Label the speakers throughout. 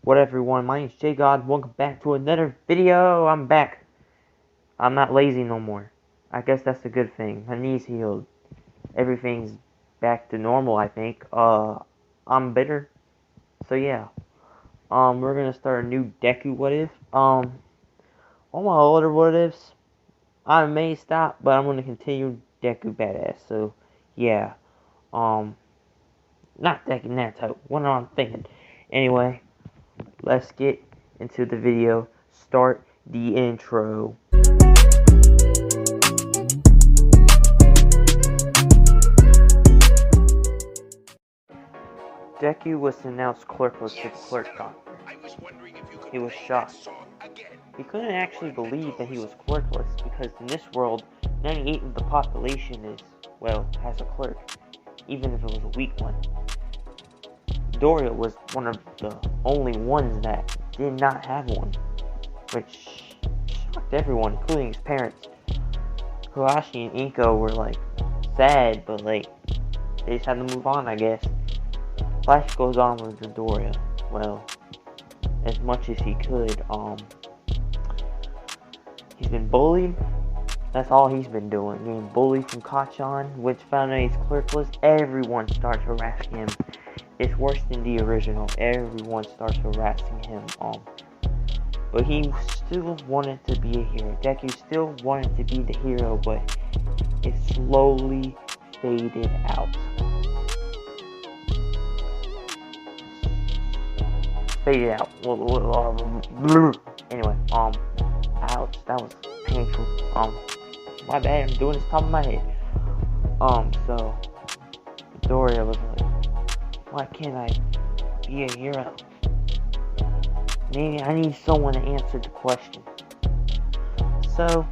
Speaker 1: What up, everyone? My name's J God. Welcome back to another video. I'm back. I'm not lazy no more. I guess that's a good thing. My knee's healed. Everything's back to normal, I think. I'm bitter. So yeah. We're gonna start a new Deku what if. All my older what ifs, I may stop, but I'm gonna continue Deku badass. So yeah. Not Deku Naruto. What am I thinking? Anyway. Let's get into the video. Start the intro. Deku was announced clerkless to the clerk doctor. He was shocked. He couldn't actually believe that he was clerkless because in this world, 98% of the population has a clerk, even if it was a weak one. Doria was one of the only ones that did not have one, which shocked everyone, including his parents. Kurashi and Inko were sad, but they just had to move on, I guess. Life goes on with Doria, as much as he could. He's been bullied. That's all he's been doing. Getting bullied from Kachan, which found out he's clerkless. Everyone starts harassing him. It's worse than the original. Everyone starts harassing him. But he still wanted to be a hero. Deku still wanted to be the hero, but it slowly faded out. Anyway, ouch, that was painful. My bad, I'm doing this top of my head. So, Doria was like, why can't I be a hero? Maybe I need someone to answer the question. So,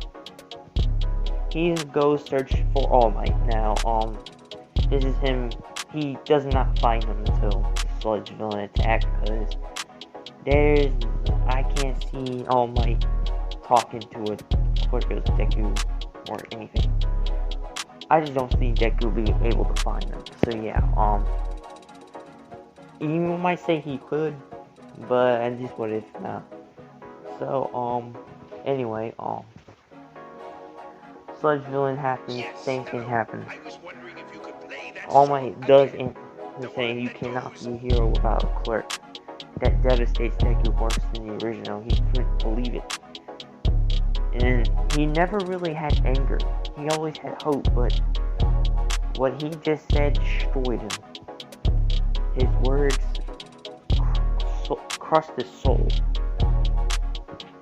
Speaker 1: he goes search for All Might. Now, this is him. He does not find him until the sludge villain attack, because I can't see All Might talking to a clerkless Deku or anything. I just don't see Deku being able to find him. So yeah, you might say he could, but I just what if not. So anyway, sludge villain happens, same thing happens. All Might does saying you cannot be a hero without a clerk. That devastates Deku worse than the original. He couldn't believe it. And he never really had anger. He always had hope, but what he just said destroyed him. His words crushed his soul.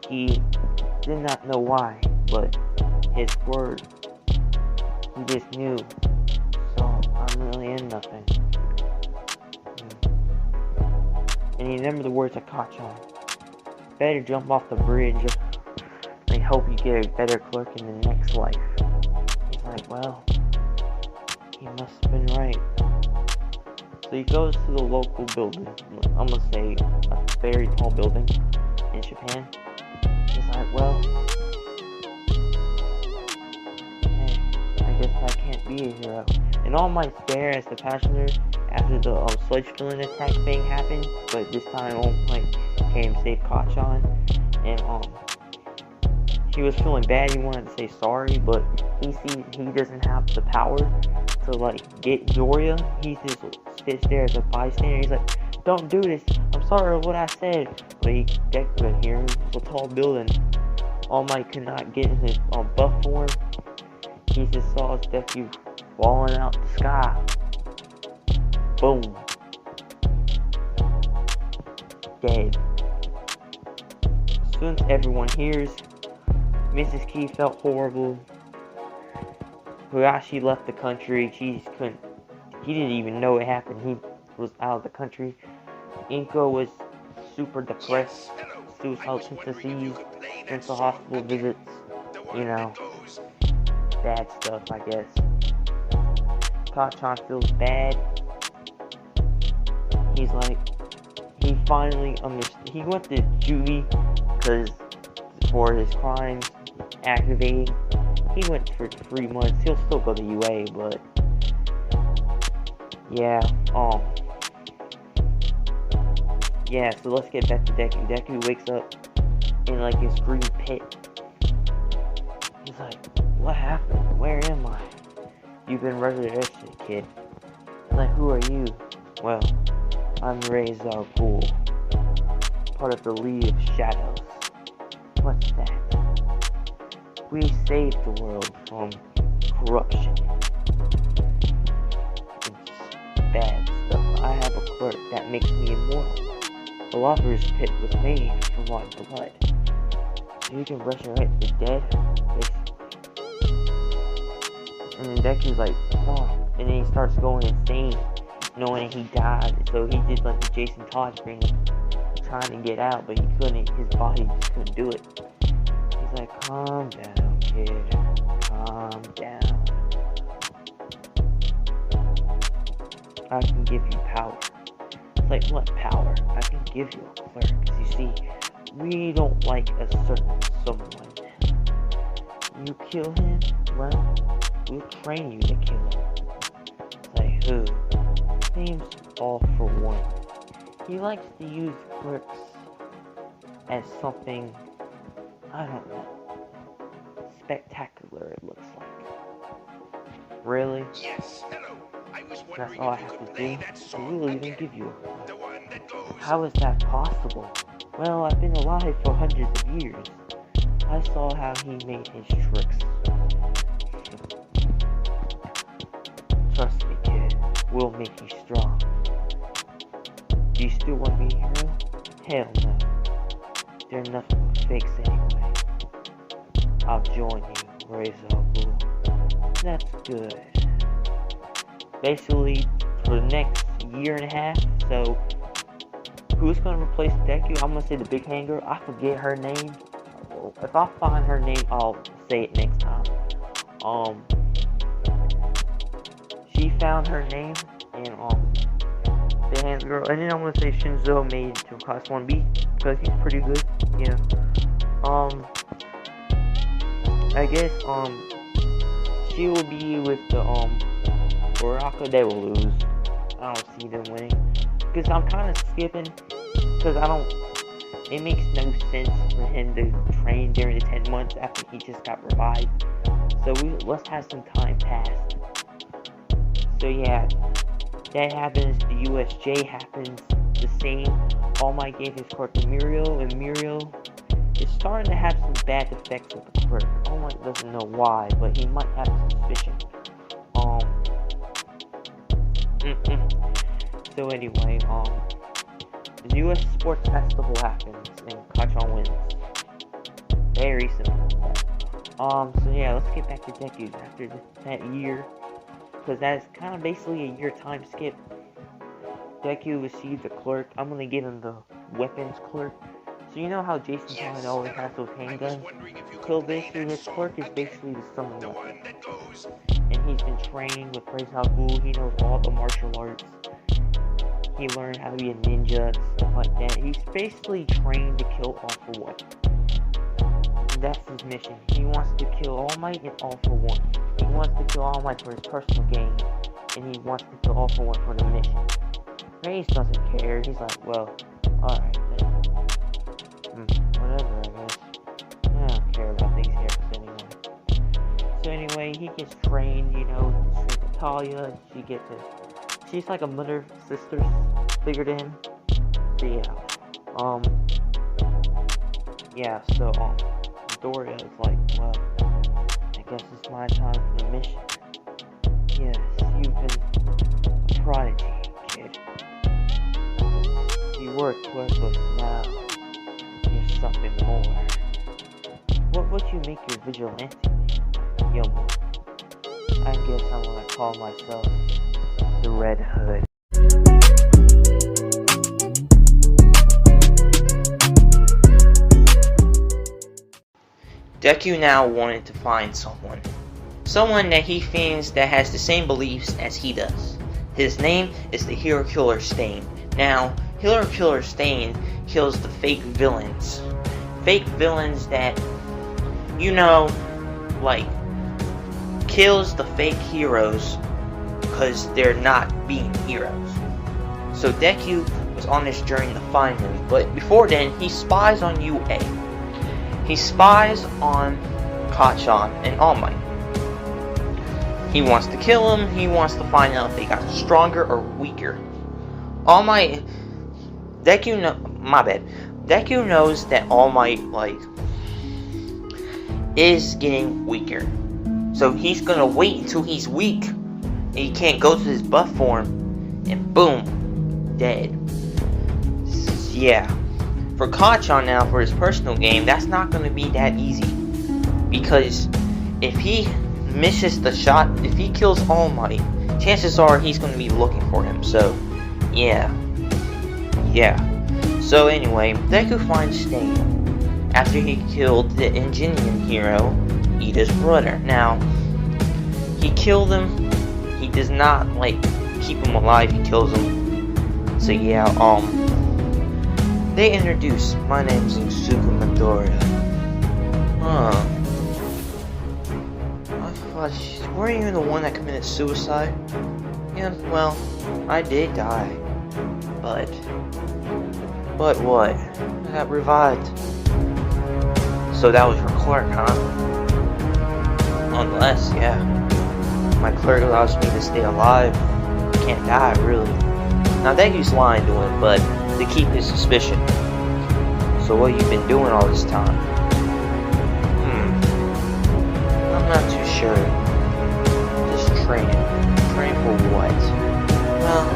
Speaker 1: He did not know why, but his word, he just knew. So I'm really in nothing. And he remembered the words of Kachan. Better jump off the bridge and hope you get a better clerk in the next life. He's like, well, he must have been right. So he goes to the local building. I'm gonna say a very tall building in Japan. He's like, well, hey, I guess I can't be a hero. And All Might's there as the passenger after the sludge villain attack thing happened, but this time All Might came to save Kachan, and he was feeling bad. He wanted to say sorry, but he doesn't have the power to get Doria. He just sits there as a bystander. He's like, don't do this. I'm sorry for what I said. But Deku could hear him. It's a tall building. All Might could not get in his buff form. He just saw Deku falling out the sky. Boom. Dead. As soon as everyone hears, Mrs. Key felt horrible. Kurashi left the country. He didn't even know it happened. He was out of the country. Inko was super depressed. Suicidal tendencies, mental hospital visits, bad stuff, I guess. Kachan feels bad. He's like, he finally understood. He went to juvie for his crimes activating. He went for 3 months. He'll still go to UA, but yeah, Yeah, so let's get back to Deku. Deku wakes up in like this green pit. He's like, what happened? Where am I? You've been resurrected, kid. He's like, who are you? Well, I'm Ra's al Ghul, part of the League of Shadows. What's that? We saved the world from corruption and bad stuff. I have a quirk that makes me immortal. The Philosopher's Pit was made from my blood, so you can resurrect the dead, basically. And then Deku's like, oh, and then he starts going insane, knowing he died. So he did like the Jason Todd thing, trying to get out, but he couldn't. His body just couldn't do it. He's like, calm down, kid. Calm down. I can give you power. It's like, what power? I can give you a clerk. Because you see, we don't like a certain someone. You kill him, well, we'll train you to kill him. It's like, who? His name's All for One. He likes to use clerks as something, I don't know, spectacular it looks like. Really?
Speaker 2: Yes, hello. I was
Speaker 1: That's
Speaker 2: wondering
Speaker 1: all I
Speaker 2: if you
Speaker 1: have
Speaker 2: could
Speaker 1: to
Speaker 2: play
Speaker 1: do?
Speaker 2: that
Speaker 1: I
Speaker 2: song
Speaker 1: will even
Speaker 2: again.
Speaker 1: give you a
Speaker 2: The one that goes.
Speaker 1: How is that possible? Well, I've been alive for hundreds of years. I saw how he made his tricks. Trust me, kid. We'll make you strong. Do you still want to be a hero? Hell no. They're nothing but fakes anyway. I'll join you, Ra's al Ghul. That's good. Basically, for the next year and a half, so who's gonna replace Deku? I'm gonna say the big hanger. I forget her name. If I find her name, I'll say it next time. She found her name and the hands girl, and then I'm gonna say Shinzo made to class 1B because he's pretty good. Yeah. I guess she will be with the Baraka. They will lose. I don't see them winning because I'm kind of skipping because I don't. It makes no sense for him to train during the 10 months after he just got revived. So let's have some time pass. So yeah, that happens. The USJ happens. The same. All Might gave his quirk to Muriel, and Muriel is starting to have some bad effects with the quirk. All Might doesn't know why, but he might have a suspicion. So anyway, the US Sports Festival happens and Kachan wins. Very simple. So yeah, let's get back to Deku after that year, because that's kind of basically a year time skip. Deku received the clerk. I'm gonna give him the weapons clerk. So you know how Jason Todd always has those handguns? So basically his clerk is basically the summon weapon. And he's been training with Ra's al Ghul. He knows all the martial arts. He learned how to be a ninja and stuff like that. He's basically trained to kill All for One. And that's his mission. He wants to kill All Might and All for One. He wants to kill All Might for his personal gain. And he wants to kill All for One for the mission. Ra's doesn't care. He's like, well, alright then. Whatever, I guess. I don't care about these hairs anyway. So anyway, he gets trained, you know, with Talia. She's like a mother, sister figure to him. So Doria is like, well, I guess it's my time for the mission. Yes, you've been a prodigy, kid. You were a clerk, but now you're something more. What would you make your vigilante name? Yo, I guess I want to call myself the Red Hood. Deku now wanted to find someone that he thinks that has the same beliefs as he does. His name is the Hero Killer Stain. Now, Hero Killer Stain kills the fake villains. Fake villains that, you know, like, kills the fake heroes because they're not being heroes. So Deku was on this journey to find him. But before then, he spies on UA. He spies on Kacchan and All Might. He wants to kill him. He wants to find out if they got stronger or weaker. All Might, Deku knows that All Might is getting weaker. So he's gonna wait until he's weak and he can't go to his buff form, and boom, dead. Yeah. For Kacchan now, for his personal game, that's not gonna be that easy. Because if he misses the shot, if he kills All Might, chances are he's gonna be looking for him. So, yeah. So anyway, Deku finds Stain after he killed the Engineering hero, Ida's brother. Now, he killed him. He does not keep him alive. He kills him. So yeah, they introduce, my name's Suzuka Midoriya. I thought, weren't you the one that committed suicide? Yeah, well, I did die. But what? I got revived. So that was your clerk, huh? Unless, yeah. My clerk allows me to stay alive. Can't die, really. Now Deku's lying to him, but to keep his suspicion. So what you been doing all this time? I'm not too sure. Just training. Train for what? Well,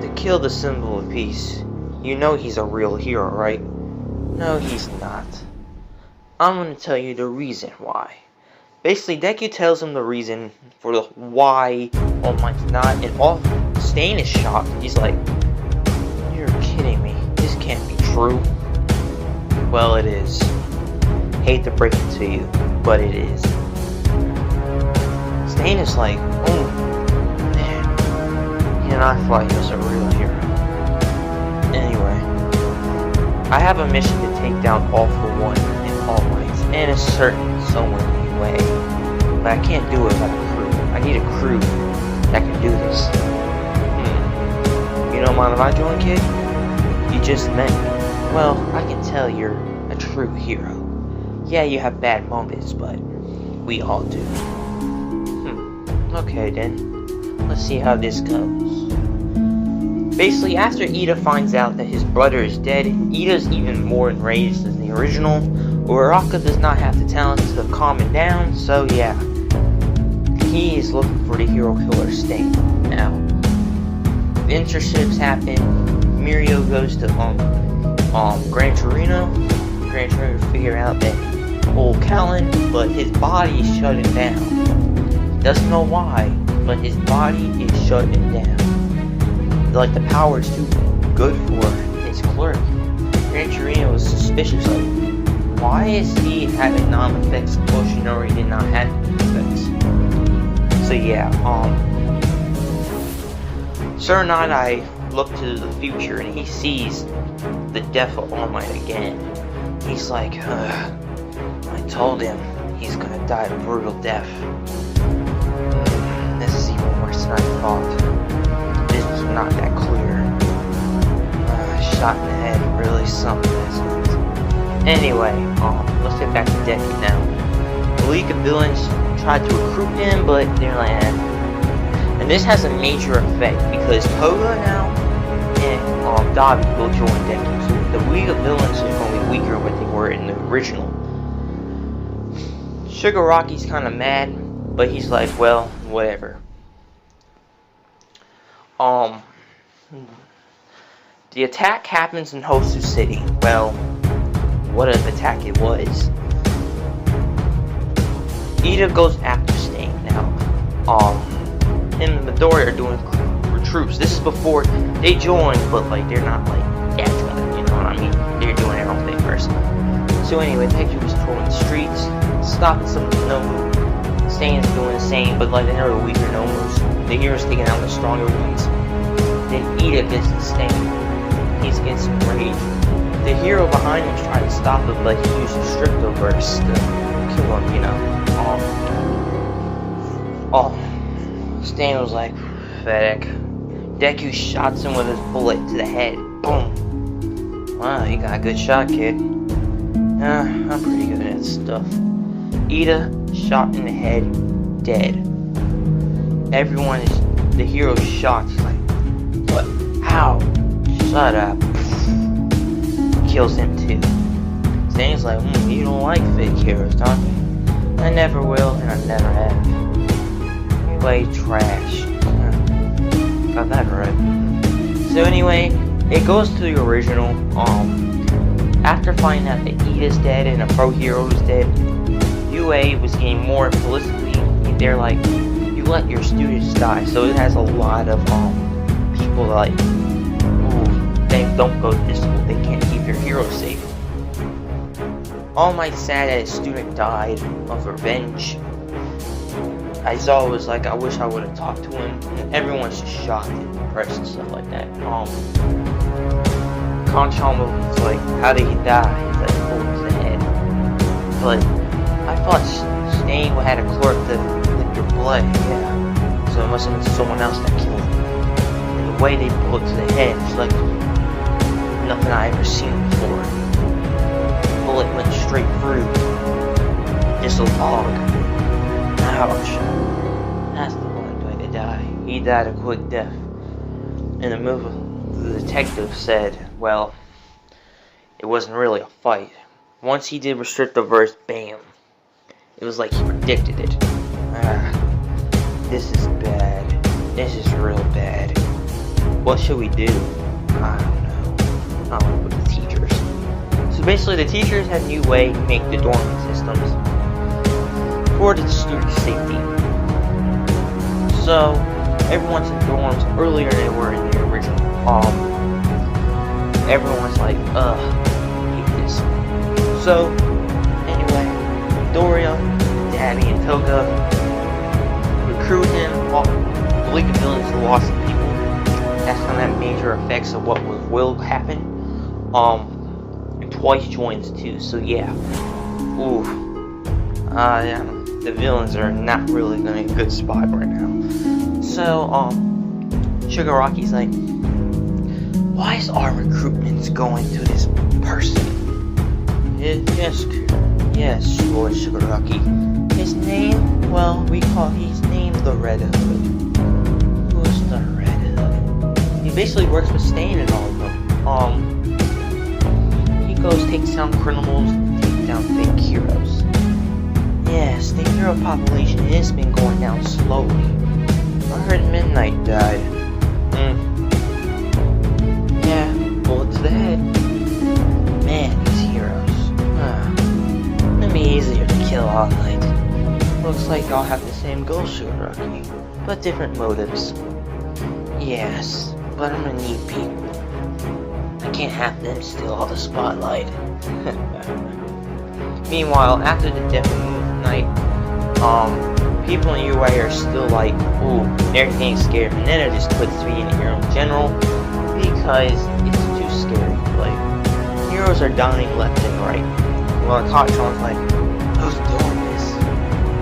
Speaker 1: to kill the symbol of peace. You know he's a real hero, right? No, he's not. I'm gonna tell you the reason why. Basically, Deku tells him the reason for the why All Might's not, and all Stain is shocked. He's like, "You're kidding me. This can't be true." Well, it is. Hate to break it to you, but it is. Stain is like, "Oh, man. He and I thought he was a real hero." Anyway, I have a mission to take down All For One and All Might, and a certain someone way. But I can't do it without a crew. I need a crew that can do this. You don't mind if I join, kid? You just met me. Well, I can tell you're a true hero. Yeah, you have bad moments, but we all do. Okay then. Let's see how this goes. Basically, after Ida finds out that his brother is dead, Ida's even more enraged than the original. Uraraka does not have the talent to calm him down, so yeah. He is looking for the hero killer Stain. Now, internships happen. Mirio goes to Gran Torino. Gran Torino to figure out that old Callan, but his body is shutting down. Doesn't know why, but his body is shutting down. Like the power is too good for his clerk. Gran Torino was suspicious, why is he having non-effects? Oshinori did not have effects. So yeah, Sir Nine-Eye looked to the future and he sees the death of All Might again. He's like, I told him he's gonna die a brutal death. This is even worse than I thought. This was not that clear. Shot in the head, really something, isn't it? Anyway, let's get back to Deku now. The League of Villains tried to recruit him, but they're like, And this has a major effect, because Koga now and Dabi will join Deku. So the League of Villains is going to be weaker than what they were in the original. Shigaraki's kind of mad, but he's like, well, whatever. The attack happens in Hosu City. Well, what an attack it was. Ida goes after Stain now. Him and Midoriya are doing troops. This is before they join, but they're not that joined, you know what I mean? They're doing their own thing first. So anyway, Deku was patrolling the streets, stopping some of the Nomu. Stain's doing the same, but they're the weaker Nomus. The hero's taking out the stronger ones. Then Ida gets the Stain. He's getting some rage. The hero behind him is trying to stop him, but he uses Stricto Burst to kill him, you know. Stain was like, pathetic.
Speaker 3: Deku shots him with his bullet to the head. Boom. Wow, you got a good shot, kid. I'm pretty good at stuff. Ida, shot in the head, dead. Everyone is, the hero's shocked. He's like, what? How? Shut up. Kills him too. Zane's like, you don't like fake heroes, don't you? I never will, and I never have. You play trash. Got that right. So anyway, it goes to the original. After finding out that Ida's dead and a pro hero is dead, UA was getting more politically. They're like, you let your students die. So it has a lot of people like, they don't go to this school. They can't keep their heroes safe. All Might sad that his student died of revenge. Aizawa was like, I wish I would have talked to him. And everyone's just shocked and depressed and stuff like that. Kanchan was like, how did he die? He's like, bullet to the head. But I thought Stain had a clerk that licked your blood. Yeah. So it must have been someone else that killed him. And the way they bullet to the head is like nothing I ever seen before. The bullet went straight through. Just a log. Ouch. That's the one way to die. He died a quick death. In the movie, the detective said, well, it wasn't really a fight. Once he did restrict the verse, bam. It was like he predicted it. This is bad. This is real bad. What should we do? I don't know. I don't know with the teachers. So basically the teachers had a new way to make the dormant systems for the student safety. So everyone's in dorms earlier than they were in the original. Everyone's like, hate this. So anyway, Doria, Dabby, and Toga recruit him. The League of Villains lost people. That's gonna have major effects of what will happen. And Twice joins too. So yeah. Ooh. Yeah. The villains are not really in a good spot right now. So, Shigaraki's like, why is our recruitment going to this person? Yes, Lord Shigaraki. His name, well, he's named the Red Hood. Who's the Red Hood? He basically works with Stain and all of them. He goes, takes down criminals, takes down fake heroes. Yes, the hero population has been going down slowly. I heard Midnight died. Yeah, bullet to the head. Man, these heroes. It'll be easier to kill all night. Looks like I'll have the same goal, Shigaraki, but different motives. Yes, but I'm gonna need people. I can't have them steal all the spotlight. Meanwhile, after the Deku night, people in UA are still like, ooh, they're getting scared, and then it just puts me in hero in general because it's too scary. Like, heroes are dying left and right. Well, Kacchan's like, who's doing this?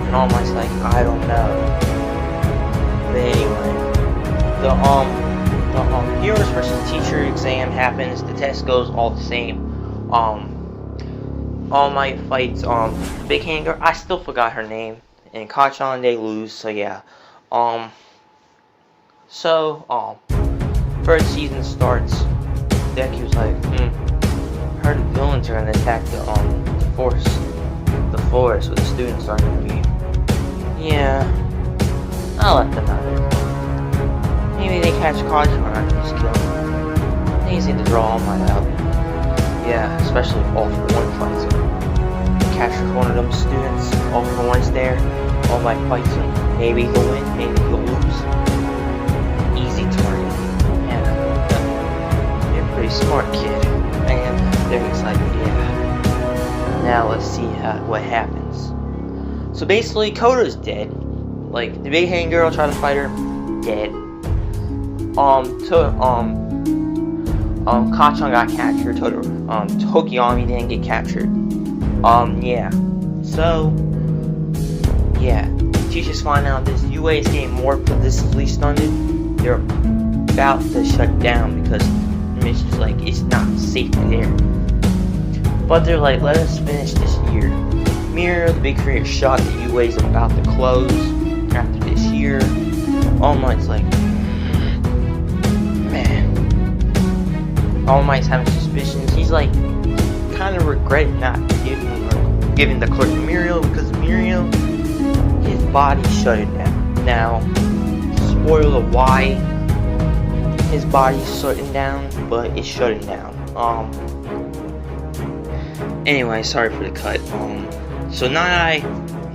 Speaker 3: And All Might's like, I don't know. But anyway, the heroes versus teacher exam happens. The test goes all the same. All Might fights Big Hand Girl. I still forgot her name. And Kacchan, they lose. So yeah. First season starts. Deku's like, heard the villains are gonna attack the forest where the students are gonna be. Yeah, I'll let them out there. Maybe they catch Kacchan and just kill him. Easy to draw All Might out. Yeah, especially if All For One fights him. Captures one of them students, All For One's there, All Might fights him. Maybe he'll win, maybe he'll lose. Easy target. Yeah, you're a pretty smart kid. And they're excited, yeah. Now let's see what happens. So basically, Koda's dead. Like, the Big Hand Girl tried to fight her, dead. Kacchan got captured. Tokiyami didn't get captured. Yeah. So, yeah. Teachers find out this UA is getting more politically stunted. about to shut down because the mission's like, it's not safe there. But they're like, let us finish this year. Mira, the big creator, shot the UA's about to close after this year. All Might's like, man. All Might's having suspicions. He's like, kind of regret not giving the clerk to Muriel, because Muriel, his body shut it down. Now, spoiler why his body's shutting down, but it's shutting down. Anyway, sorry for the cut. So Night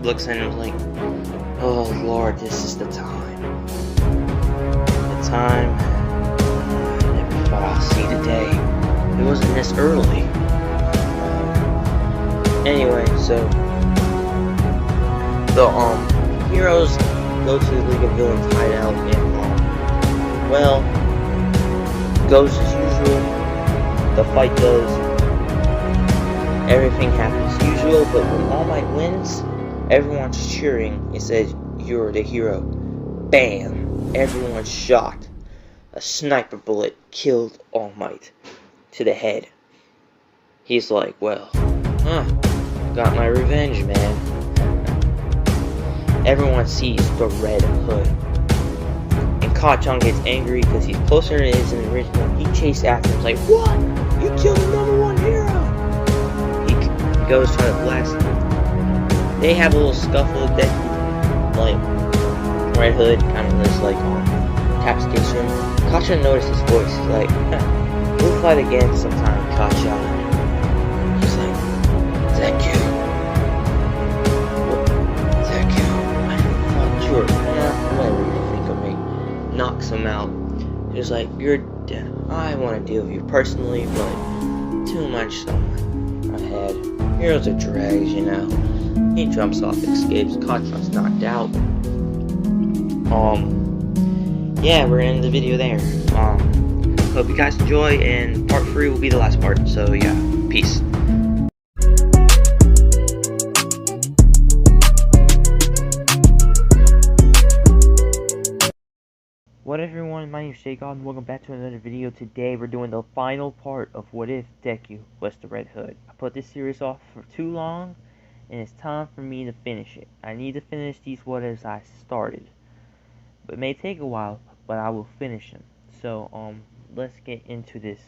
Speaker 3: looks at him and is like, oh Lord, this is the time. The time I never thought I'll see the day. It wasn't this early. Anyway, so the heroes go to the League of Villains hideout and well, goes as usual. The fight does. Everything happens as usual, but when All Might wins, everyone's cheering. It says, you're the hero. Bam! Everyone's shot. A sniper bullet killed All Might to the head. He's like, well, got my revenge, man. Everyone sees the Red Hood. And Kachan gets angry because he's closer than it is in the original. He chases after him. He's like, what? You killed the #1 hero! He goes trying to blast him. They have a little scuffle. Deku, like, Red Hood kind of just like taps against him. Kachan noticed his voice. He's like, we'll fight again sometime, Kachan. He's like, Deku. Deku, I thought you were whatever you think of me. Knocks him out. He's like, you're dead. I want to deal with you personally, but too much ahead. Heroes are drags, you know. He jumps off, escapes. Kachan's knocked out. Yeah, we're gonna end the video there. Hope you guys enjoy, and part 3 will be the last part. So yeah, peace.
Speaker 1: What up everyone, my name is Shakeoff and welcome back to another video. Today we're doing the final part of What If Deku was the Red Hood. I put this series off for too long and it's time for me to finish it. I need to finish these what ifs I started. But it may take a while, but I will finish them. So let's get into this.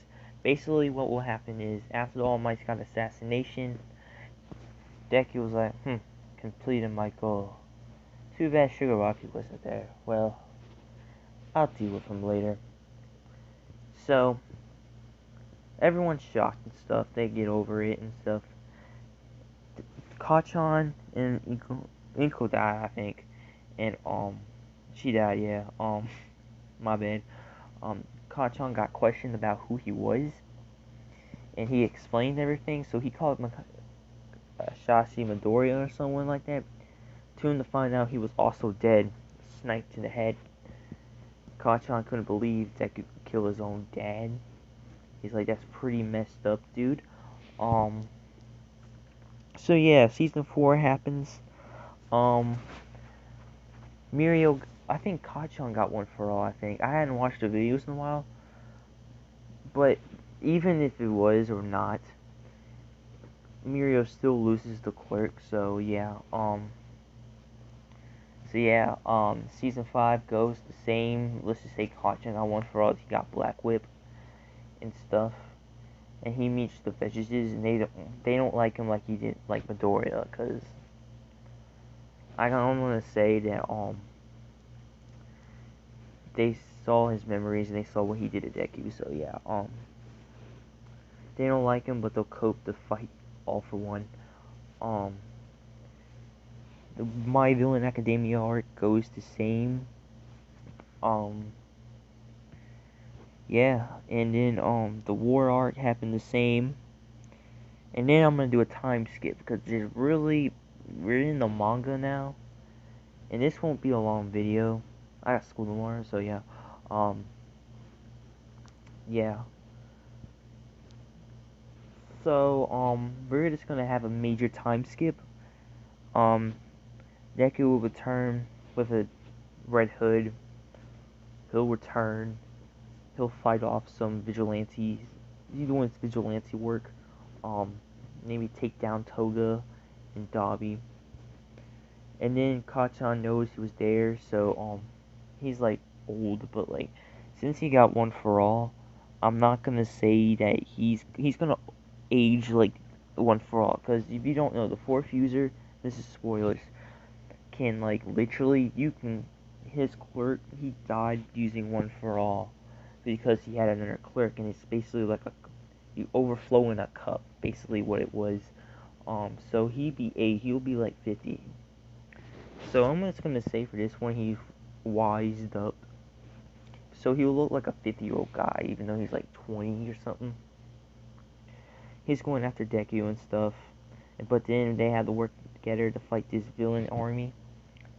Speaker 1: Basically what will happen is after the All Might's got assassination, Deku was like, completed my goal. Too bad Sugar Rocky wasn't there. Well, I'll deal with him later. So, everyone's shocked and stuff. They get over it and stuff. Kachan and Inko died, I think. And, she died, yeah. My bad. Kachan got questioned about who he was. And he explained everything. So he called him Shashi Midoriya or someone like that. Soon to find out he was also dead. Sniped in the head. Kachan couldn't believe Deku could kill his own dad. He's like, that's pretty messed up, dude. So yeah, season 4 happens. Muriel, I think Kachan got one for all, I think. I hadn't watched the videos in a while. But even if it was or not, Muriel still loses the clerk, so yeah, season 5 goes the same. Let's just say Kachan got one for all. He got Black Whip and stuff, and he meets the Veggies, and they don't like him like he did like Midoriya, cause I don't want to say that they saw his memories and they saw what he did to Deku, so yeah, they don't like him, but they'll cope to fight all for one. The My Villain Academia arc goes the same. Yeah, and then the war arc happened the same. And then I'm gonna do a time skip because we're in the manga now, and this won't be a long video. I got school tomorrow, so yeah. Yeah. So we're just gonna have a major time skip. Deku will return with a Red Hood. He'll return he'll fight off some vigilantes. He's doing his vigilante work. Maybe take down Toga and Dobby. And then Kachan knows he was there, so he's like old, but like since he got One for All, I'm not gonna say that he's gonna age like One for All, because if you don't know, the fourth user, this is spoilers, can like literally his clerk, he died using One for All because he had another clerk, and it's basically like you overflow in a cup, basically what it was. So he'll be like 50. So I'm just gonna say for this one, he's wised up. So he'll look like a 50-year-old guy, even though he's like 20 or something. He's going after Deku and stuff. But then they have to work together to fight this villain army.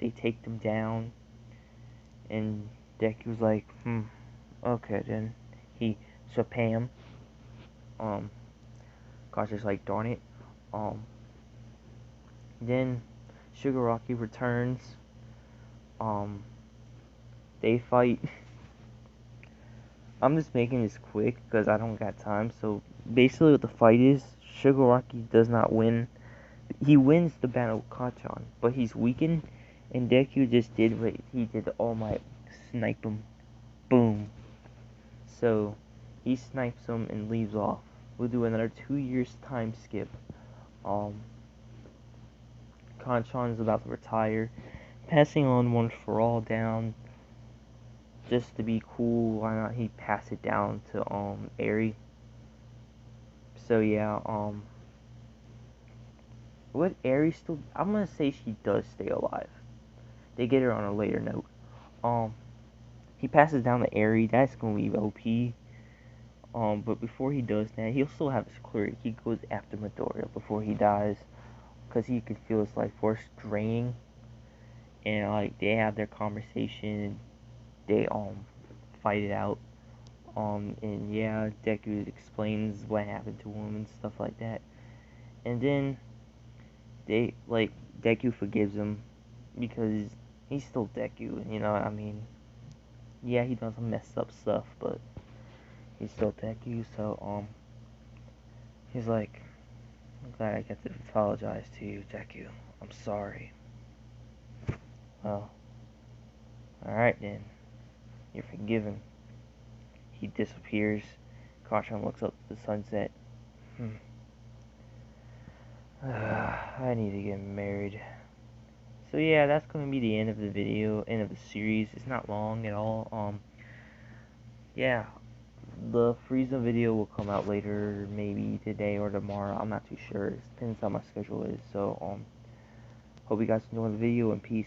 Speaker 1: They take them down. And Deku's like, okay then. Pam. Gosh, it's like, darn it. Then Shigaraki returns. They fight. I'm just making this quick because I don't got time. So basically, what the fight is, Shigaraki does not win. He wins the battle with Kachan, but he's weakened, and Deku just did what he did. All Might, snipe him, boom. So he snipes him and leaves off. We'll do another 2 years time skip. Kachan is about to retire, passing on One for All down. Just to be cool, why not he pass it down to Eri? So yeah, what Eri still, I'm gonna say she does stay alive. They get her on a later note. He passes down to Eri, that's gonna leave OP. But before he does that, he'll still have his cleric. He goes after Midoriya before he dies, because he could feel his life force draining. And like they have their conversation, they fight it out. And yeah, Deku explains what happened to him and stuff like that. And then Deku forgives him because he's still Deku, you know what I mean? Yeah, he does some messed up stuff, but he's still Deku, so he's like, I'm glad I get to apologize to you, Deku. I'm sorry. Well, alright then. You're forgiven. He disappears. Kachan looks up at the sunset. I need to get married. So yeah, that's gonna be the end of the video, end of the series. It's not long at all. Yeah, the Frieza video will come out later, maybe today or tomorrow. I'm not too sure. It depends how my schedule is. So hope you guys enjoy the video, and peace.